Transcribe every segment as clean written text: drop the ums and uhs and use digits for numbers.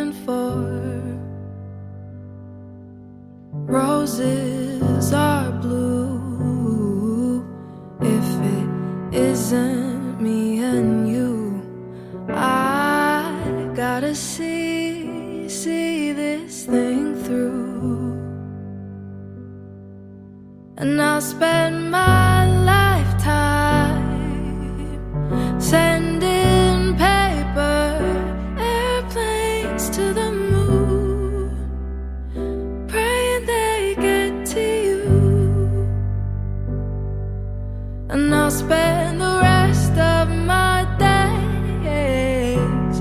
waiting for. Roses are blue. If it isn't me and you, I gotta see this thing through. And I'll spend my lifetime sending paper airplanes to the moon, praying they get to you. And I'll spend the rest of my days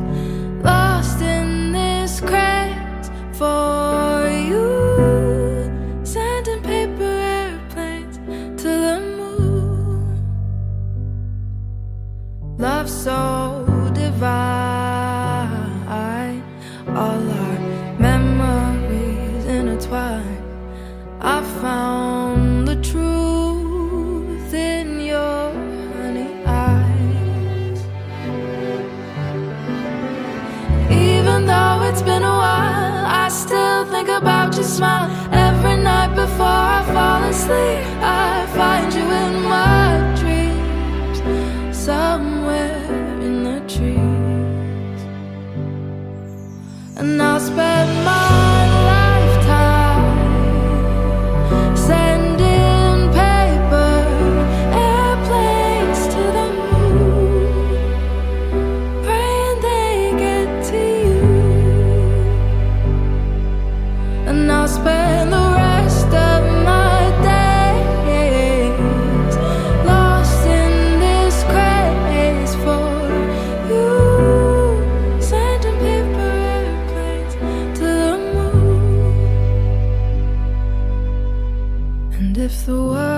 lost in this craze for you, sending paper airplanes to the moon. Love so divine, all our memories intertwine. I found the truth in your honey eyes. Even though it's been a while, I still think about your smile. Every night before I fall asleep, I find you in my dreams, somewhere in the trees. And I'll spend my lifetime sending paper airplanes to the moon, praying they get to you. And I'll spend the rest of my days lost in this craze for you, sending paper airplanes to the moon. And if the world